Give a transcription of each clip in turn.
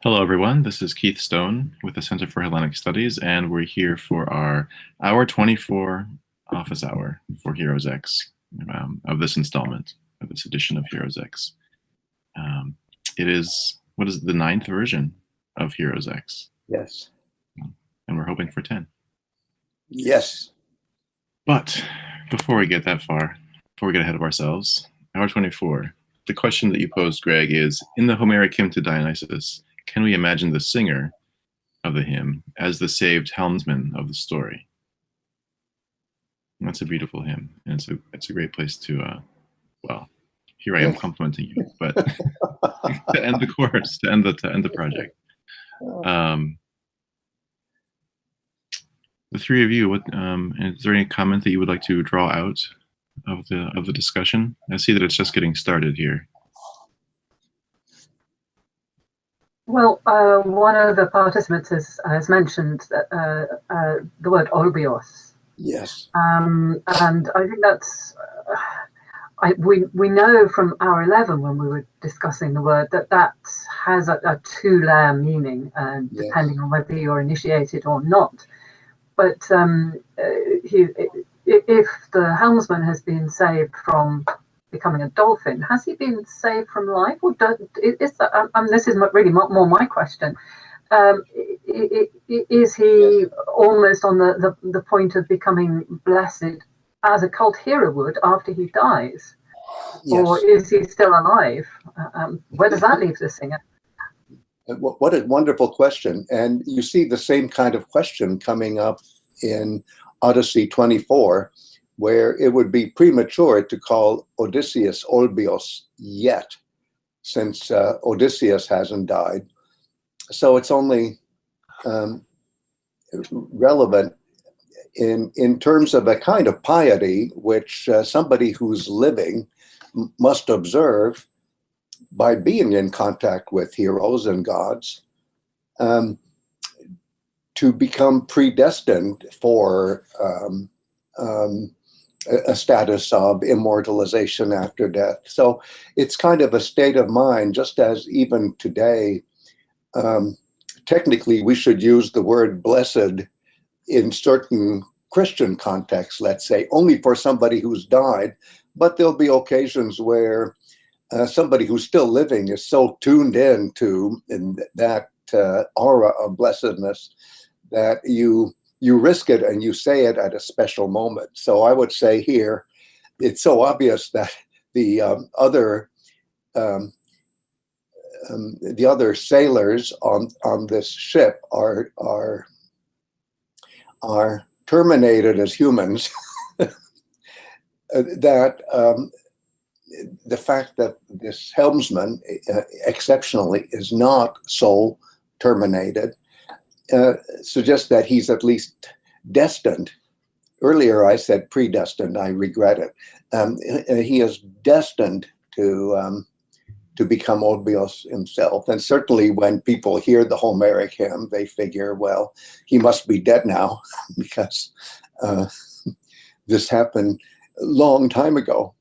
Hello, everyone. This is Keith Stone with the Center for Hellenic Studies, and we're here for our Hour 24 office hour for HeroesX of this installment, of this edition of HeroesX. It is, what is it, the 9th version of HeroesX? Yes. And we're hoping for 10. Yes. But before we get that far, before we get ahead of ourselves, Hour 24, the question that you posed, Greg, is, in the Homeric Hymn to Dionysus, can we imagine the singer of the hymn as the saved helmsman of the story? And that's a beautiful hymn, and it's a great place to, well, here I am complimenting you, but to end the course, to end the project. The three of you, is there any comment that you would like to draw out of the discussion? I see that it's just getting started here. Well, one of the participants has mentioned the word olbios. Yes. And I think that's, we know from hour 11 when we were discussing the word that has a two-layer meaning, depending on whether you're initiated or not. But if the helmsman has been saved from becoming a dolphin, has he been saved from life, or is that, this is really more my question, is he almost on the point of becoming blessed as a cult hero would after he dies? Yes. Or is he still alive? Where does that leave the singer? What a wonderful question. And you see the same kind of question coming up in Odyssey 24, where it would be premature to call Odysseus olbios yet, since Odysseus hasn't died. So it's only relevant in terms of a kind of piety which somebody who's living must observe by being in contact with heroes and gods, to become predestined for a status of immortalization after death. So it's kind of a state of mind, just as even today, technically we should use the word blessed in certain Christian contexts, let's say, only for somebody who's died, but there'll be occasions where somebody who's still living is so tuned in to that aura of blessedness that you risk it and you say it at a special moment. So I would say here, it's so obvious that the other sailors on this ship are terminated as humans. That the fact that this helmsman exceptionally is not soul terminated suggests that he's at least destined. Earlier I said predestined, I regret it. He is destined to become olbios himself. And certainly when people hear the Homeric hymn, they figure, well, he must be dead now because this happened a long time ago.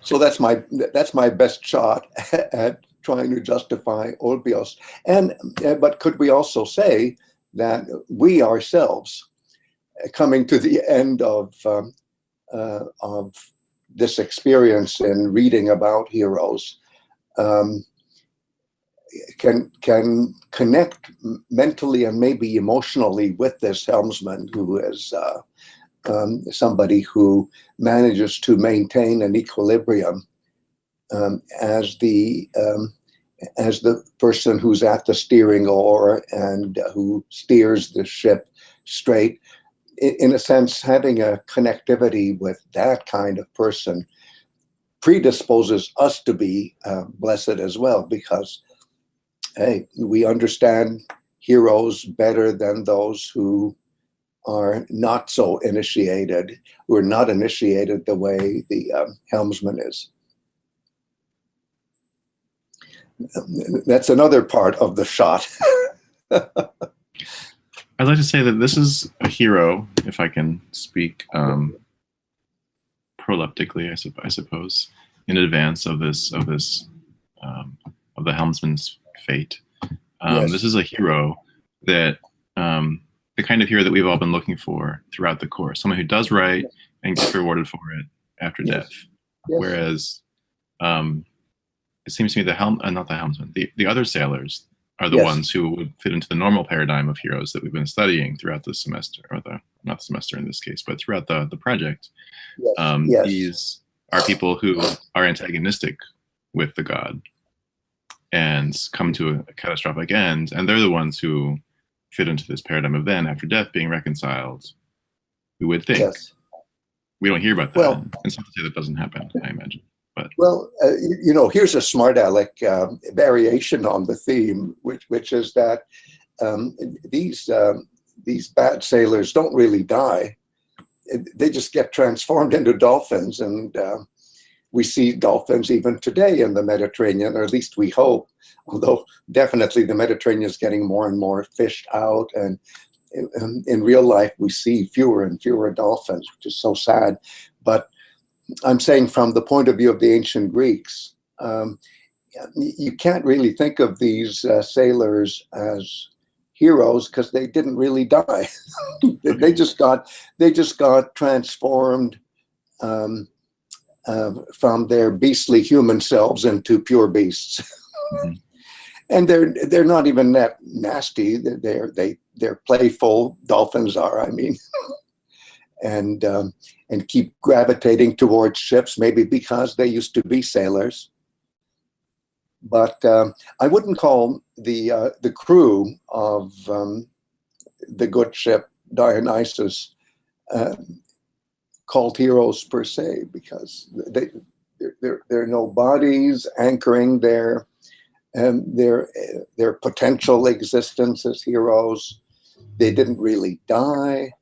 So that's my best shot at trying to justify olbios. But could we also say that we ourselves, coming to the end of this experience in reading about heroes, can connect mentally and maybe emotionally with this helmsman who is somebody who manages to maintain an equilibrium as the person who's at the steering oar and who steers the ship straight. In a sense, having a connectivity with that kind of person predisposes us to be blessed as well, because, hey, we understand heroes better than those who are not so initiated, who are not initiated the way the helmsman is. That's another part of the shot. I'd like to say that this is a hero, if I can speak proleptically, I suppose, in advance of this of the helmsman's fate. Yes. This is a hero that the kind of hero that we've all been looking for throughout the course, someone who does right and gets rewarded for it after death. Yes. Whereas it seems to me not the helmsman, the other sailors are the Yes. ones who would fit into the normal paradigm of heroes that we've been studying throughout the semester, or not the semester in this case, but throughout the project. Yes. These are people who are antagonistic with the god and come to a catastrophic end, and they're the ones who fit into this paradigm of then, after death, being reconciled. We would think. Yes. We don't hear about that. Well, it's not to say that doesn't happen, I imagine. But well, here's a smart aleck variation on the theme, which is that these bad sailors don't really die; they just get transformed into dolphins, and we see dolphins even today in the Mediterranean, or at least we hope. Although definitely the Mediterranean is getting more and more fished out, and in real life we see fewer and fewer dolphins, which is so sad. But I'm saying from the point of view of the ancient Greeks, you can't really think of these sailors as heroes because they didn't really die. they just got transformed from their beastly human selves into pure beasts. mm-hmm. And they're not even that nasty. They're playful. Dolphins are, I mean, and keep gravitating towards ships, maybe because they used to be sailors. But I wouldn't call the crew of the good ship Dionysus called heroes per se, because there are no bodies anchoring their potential existence as heroes. They didn't really die.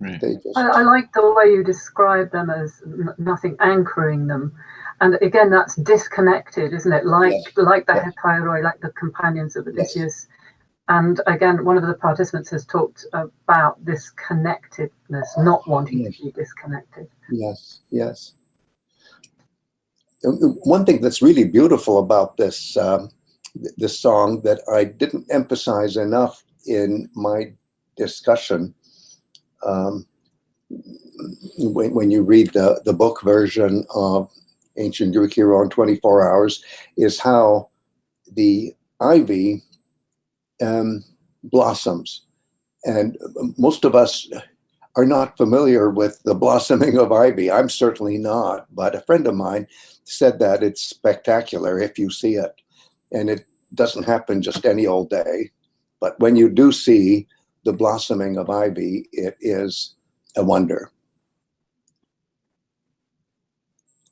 Right. I like the way you describe them as nothing anchoring them, and again, that's disconnected, isn't it? Like the Hephairoi, like the companions of Odysseus. Yes. And again, one of the participants has talked about this connectedness, not wanting to be disconnected. Yes, yes. One thing that's really beautiful about this this song that I didn't emphasize enough in my discussion, when you read the book version of Ancient Greek Hero in 24 Hours, is how the ivy blossoms. And most of us are not familiar with the blossoming of ivy. I'm certainly not, but a friend of mine said that it's spectacular if you see it. And it doesn't happen just any old day. But when you do see the blossoming of ivy, it is a wonder.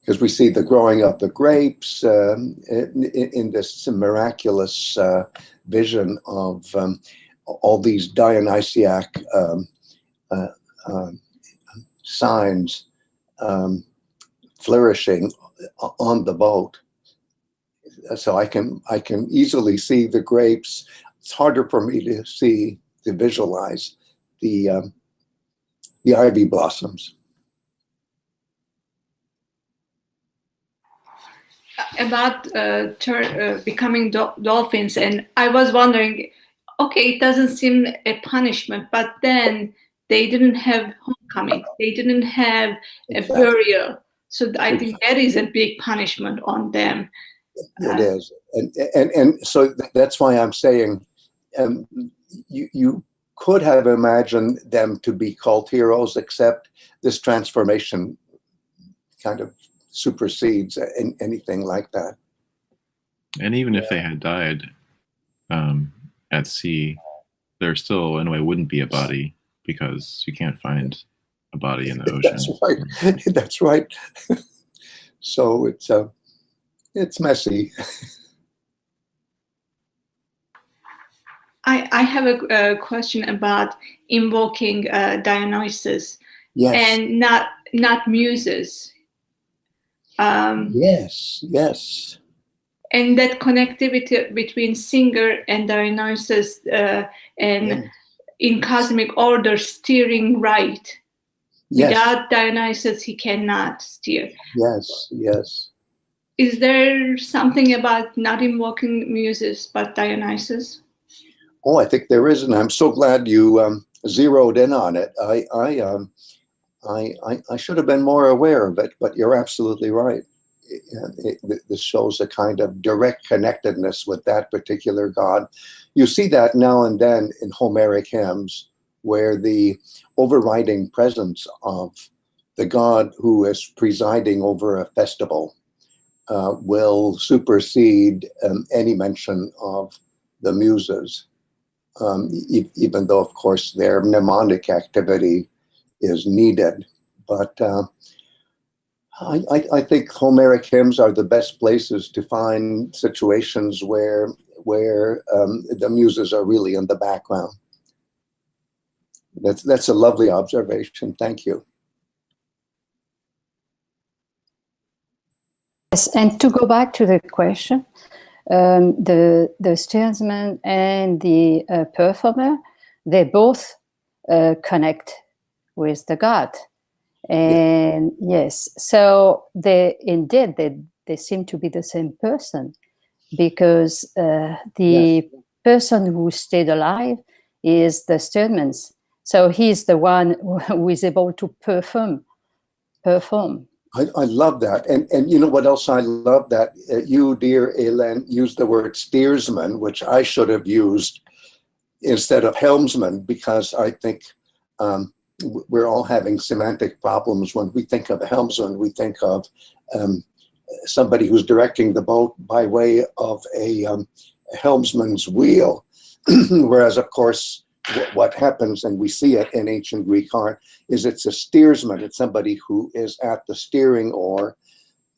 Because we see the growing of the grapes in this miraculous vision of all these Dionysiac signs flourishing on the boat. So I can easily see the grapes. It's harder for me to visualize the ivy blossoms. About becoming dolphins, and I was wondering, okay, it doesn't seem a punishment, but then they didn't have homecoming, they didn't have a burial, so I think that is a big punishment on them. It is, and so that's why I'm saying you could have imagined them to be cult heroes, except this transformation kind of supersedes anything like that. And even if they had died at sea, there still, in a way, wouldn't be a body, because you can't find a body in the ocean. That's right. That's right. So it's messy. I have a question about invoking Dionysus. Yes. And not muses. Yes. And that connectivity between singer and Dionysus, and in cosmic order, steering right. Yes. Without Dionysus, he cannot steer. Yes. is there something about not invoking muses but Dionysus? Oh, I think there is, and I'm so glad you zeroed in on it. I should have been more aware of it, but you're absolutely right. This shows a kind of direct connectedness with that particular god. You see that now and then in Homeric hymns, where the overriding presence of the god who is presiding over a festival will supersede any mention of the muses, even though, of course, their mnemonic activity is needed. But I think Homeric hymns are the best places to find situations where the muses are really in the background. That's a lovely observation. Thank you. Yes, and to go back to the question, the steersman and the performer, they both connect with the god. And yes, so they seem to be the same person, because the person who stayed alive is the steersman. So he's the one who is able to perform. I love that. And you know what else I love? That you, dear Elen, used the word steersman, which I should have used instead of helmsman, because I think we're all having semantic problems. When we think of a helmsman, we think of somebody who's directing the boat by way of a helmsman's wheel. Whereas, of course, what happens, and we see it in ancient Greek art, is it's a steersman. It's somebody who is at the steering oar.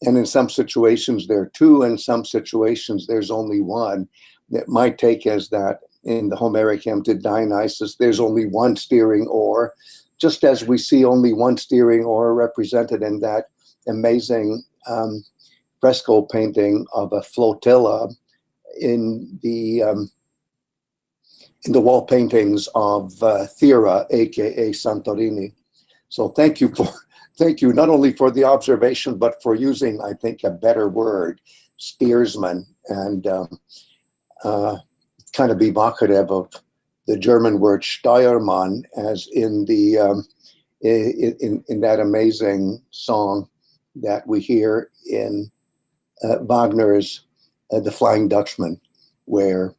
And in some situations there are two, in some situations there's only one. That my take is that in the Homeric hymn to Dionysus, there's only one steering oar, just as we see only one steering oar represented in that amazing fresco painting of a flotilla in the wall paintings of Thera, aka Santorini. So thank you not only for the observation, but for using, I think, a better word, steersman, and kind of evocative of the German word Steuermann, as in the in that amazing song that we hear in Wagner's The Flying Dutchman, where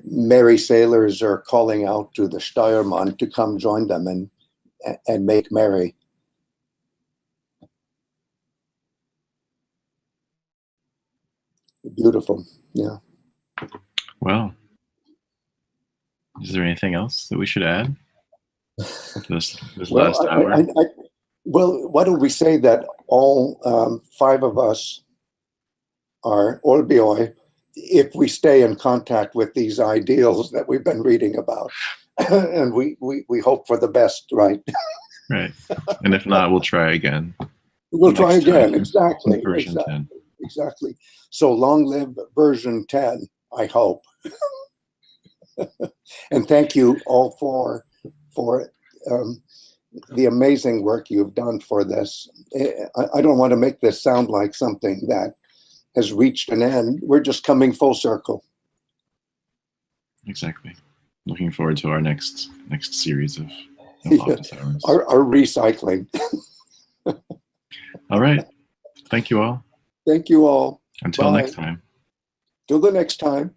merry sailors are calling out to the Steuermann to come join them and make merry. Beautiful, yeah. Well, is there anything else that we should add this last hour? Well, why don't we say that all 5 of us are olbioi, if we stay in contact with these ideals that we've been reading about. And we hope for the best, right? Right. And if not, we'll try again. We'll try again, time. exactly. Version 10. Exactly. So long live version 10, I hope. And thank you all for the amazing work you've done for this. I don't want to make this sound like something that has reached an end. We're just coming full circle. Exactly. Looking forward to our next series of office hours. Our recycling. All right. Thank you all. Thank you all. Until Bye. next time. Till the next time.